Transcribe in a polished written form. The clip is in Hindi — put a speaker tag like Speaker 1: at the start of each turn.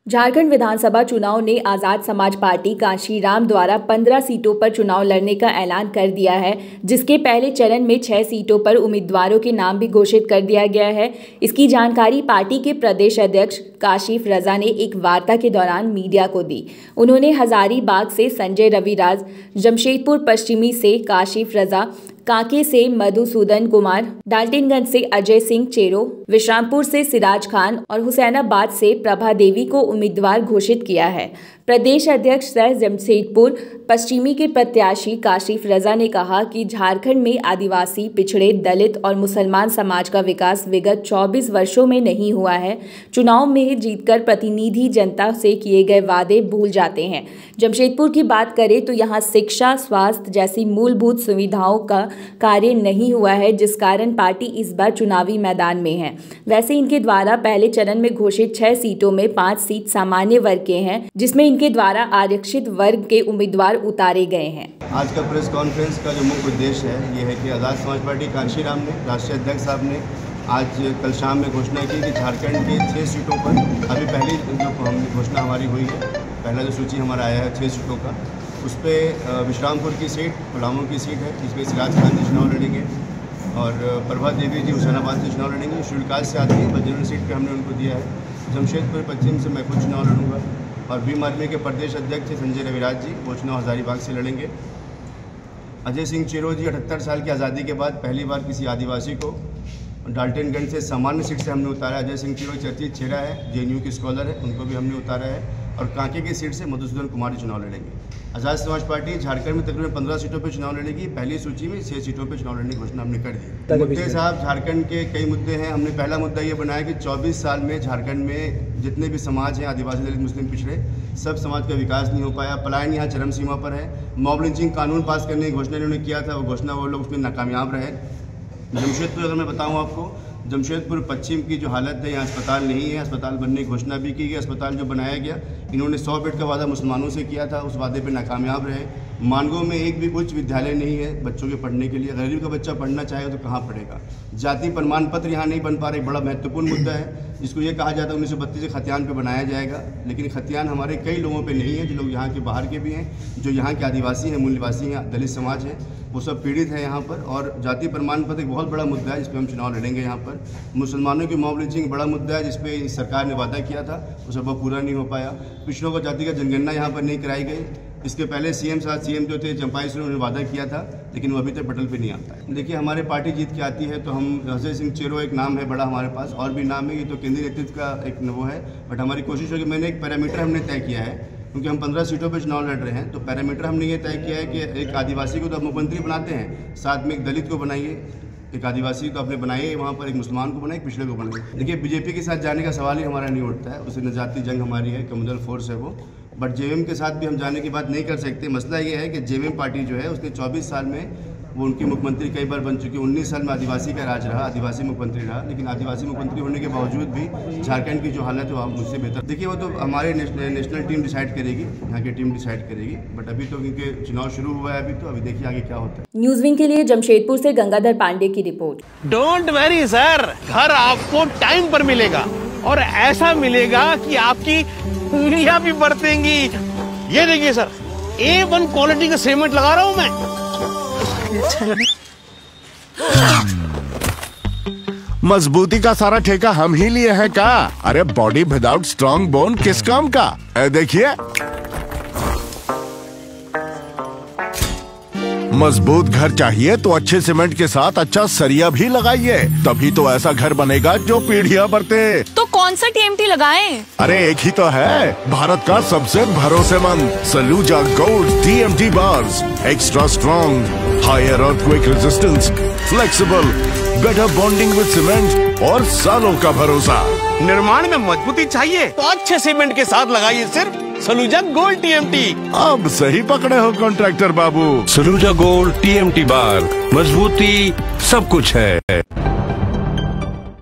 Speaker 1: झारखंड विधानसभा चुनाव ने आजाद समाज पार्टी कांशीराम द्वारा 15 सीटों पर चुनाव लड़ने का ऐलान कर दिया है, जिसके पहले चरण में 6 सीटों पर उम्मीदवारों के नाम भी घोषित कर दिया गया है। इसकी जानकारी पार्टी के प्रदेश अध्यक्ष काशिफ रजा ने एक वार्ता के दौरान मीडिया को दी। उन्होंने हजारीबाग से संजय रविराज, जमशेदपुर पश्चिमी से काशिफ रजा, कांके से मधुसूदन कुमार, डाल्टनगंज से अजय सिंह चेरो, विश्रामपुर से सिराज खान और हुसैनाबाद से प्रभा देवी को उम्मीदवार घोषित किया है। प्रदेश अध्यक्ष सह जमशेदपुर पश्चिमी के प्रत्याशी काशिफ रजा ने कहा कि झारखंड में आदिवासी, पिछड़े, दलित और मुसलमान समाज का विकास विगत 24 वर्षों में नहीं हुआ है। चुनाव में जीतकर प्रतिनिधि जनता से किए गए वादे भूल जाते हैं। जमशेदपुर की बात करें तो यहाँ शिक्षा, स्वास्थ्य जैसी मूलभूत सुविधाओं का कार्य नहीं हुआ है, जिस कारण पार्टी इस बार चुनावी मैदान में है। वैसे इनके द्वारा पहले चरण में घोषित 6 सीटों में 5 सीट सामान्य वर्ग के हैं, जिसमें इनके द्वारा आरक्षित वर्ग के उम्मीदवार उतारे गए हैं।
Speaker 2: आज का प्रेस कॉन्फ्रेंस का जो मुख्य उद्देश्य है ये है कि आजाद समाज पार्टी कांशीराम ने, राष्ट्रीय अध्यक्ष साहब ने आज कल शाम में घोषणा की कि झारखंड के 6 सीटों पर अभी पहली जो घोषणा हमारी हुई है, पहला जो सूची हमारा आया है 6 सीटों का, उस पर विश्रामपुर की सीट, पलामू की सीट है, जिसमें सिराज खान जी चुनाव लड़ेंगे और प्रभा देवी जी हुसैनाबाद से चुनाव लड़ेंगे। शेड्यूल से आती है, बजरंग सीट पे हमने उनको दिया है। जमशेदपुर पश्चिम से मैं खुद चुनाव लड़ूंगा और भीम आर्मी के प्रदेश अध्यक्ष संजय रविराज जी, वो चुनाव हजारीबाग से लड़ेंगे। अजय सिंह चेरो जी 78 साल की आज़ादी के बाद पहली बार किसी आदिवासी को डाल्टनगंज से सामान्य सीट से हमने उतारा। अजय सिंह चेरो चर्चित चेहरा है, JNU के स्कॉलर है, उनको भी हमने उतारा है। और कांके की सीट से मधुसूदन कुमार जी चुनाव लड़ेंगे। आज़ाद समाज पार्टी झारखंड में तकरीबन 15 सीटों पर चुनाव लड़ेगी। पहली सूची में 6 सीटों पर चुनाव लड़ने की घोषणा हमने कर दी। मुद्दे साहब, झारखंड के कई मुद्दे हैं। हमने पहला मुद्दा ये बनाया कि 24 साल में झारखंड में जितने भी समाज हैं, आदिवासी, दलित, मुस्लिम, पिछड़े, सब समाज का विकास नहीं हो पाया। पलायन यहाँ चरम सीमा पर है। मॉब लिंचिंग कानून पास करने की घोषणा इन्होंने किया था, वो घोषणा वो लोग उसमें नाकामयाब रहे। जमशेदपुर अगर मैं बताऊँ आपको, जमशेदपुर पश्चिम की जो हालत है, यहाँ अस्पताल नहीं है। अस्पताल बनने की घोषणा भी की गई। अस्पताल जो बनाया गया, इन्होंने 100 बेड का वादा मुसलमानों से किया था, उस वादे पे नाकामयाब रहे। मानगो में एक भी उच्च विद्यालय नहीं है बच्चों के पढ़ने के लिए। गरीब का बच्चा पढ़ना चाहे तो कहाँ पढ़ेगा। जाति प्रमाण पत्र यहाँ नहीं बन पा रहे, बड़ा महत्वपूर्ण मुद्दा है, जिसको ये कहा जाता है 1932 से खतियान पे बनाया जाएगा, लेकिन खतियान हमारे कई लोगों पे नहीं है, जो लोग यहाँ के बाहर के भी हैं, जो यहाँ के आदिवासी हैं, मूल निवासी हैं, दलित समाज है, वो सब पीड़ित है यहाँ पर। और जाति प्रमाण पत्र एक बहुत बड़ा मुद्दा है, जिस पर हम चुनाव लड़ेंगे। यहाँ पर मुसलमानों की मॉब लिंचिंग बड़ा मुद्दा है, जिसपे इस सरकार ने वादा किया था, वो सब पूरा नहीं हो पाया। पिछड़ों को जाति का जनगणना यहाँ पर नहीं कराई गई। इसके पहले सीएम जो थे चंपाई से, उन्होंने वादा किया था, लेकिन वो अभी तक पटल पे नहीं आता है। देखिए, हमारे पार्टी जीत के आती है तो हम, अजय सिंह चेरो एक नाम है बड़ा हमारे पास, और भी नाम है, ये तो केंद्रीय नेतृत्व का एक वो है। बट हमारी कोशिश है कि मैंने एक पैरामीटर हमने तय किया है, क्योंकि हम 15 सीटों पर चुनाव लड़ रहे हैं, तो पैरामीटर हमने ये तय किया है कि एक आदिवासी को तो आप मुख्यमंत्री बनाते हैं, साथ में एक दलित को बनाइए, एक आदिवासी को अपने बनाइए, वहाँ पर एक मुसलमान को बनाइए, पिछड़े को बनाइए। देखिए, बीजेपी के साथ जाने का सवाल ही हमारा नहीं उठता है, उसे नजाती जंग हमारी है, कम्युनल फोर्स है वो। बट JVM के साथ भी हम जाने की बात नहीं कर सकते। मसला ये है कि JVM पार्टी जो है, उसने 24 साल में वो उनकी मुख्यमंत्री कई बार बन चुकी है। 19 साल में आदिवासी का राज रहा, आदिवासी मुख्यमंत्री रहा, लेकिन आदिवासी मुख्यमंत्री होने के बावजूद भी झारखंड की जो हालत है वो मुझसे बेहतर। देखिए, वो तो हमारे नेशनल टीम डिसाइड करेगी, यहाँ की टीम डिसाइड करेगी। बट अभी तो क्योंकि चुनाव शुरू हुआ है, अभी देखिए आगे क्या होता है।
Speaker 1: न्यूज़ विंग के लिए जमशेदपुर से गंगाधर पांडे की रिपोर्ट।
Speaker 3: डोंट वरी सर, घर आपको टाइम पर मिलेगा और ऐसा मिलेगा कि आपकी उंगलियां भी बरतेंगी। ये देखिए सर, A1 क्वालिटी का सीमेंट लगा रहा हूं मैं।
Speaker 4: मजबूती का सारा ठेका हम ही लिए हैं का? अरे बॉडी विदाउट स्ट्रॉन्ग बोन किस काम का? देखिए, मजबूत घर चाहिए तो अच्छे सीमेंट के साथ अच्छा सरिया भी लगाइए, तभी तो ऐसा घर बनेगा जो पीढ़ियां बरते।
Speaker 5: तो कौन सा TMT लगाएं?
Speaker 4: अरे एक ही तो है, भारत का सबसे भरोसेमंद Saluja gold TMT bars. Extra strong, higher earthquake resistance, flexible, better bonding with cement और सालों का भरोसा।
Speaker 3: निर्माण में मजबूती चाहिए तो अच्छे सीमेंट के साथ लगाइए सिर्फ सलूजा गोल्ड TMT।
Speaker 4: अब सही पकड़े हो कॉन्ट्रैक्टर बाबू।
Speaker 6: सलूजा गोल्ड TMT बार, मजबूती सब कुछ है।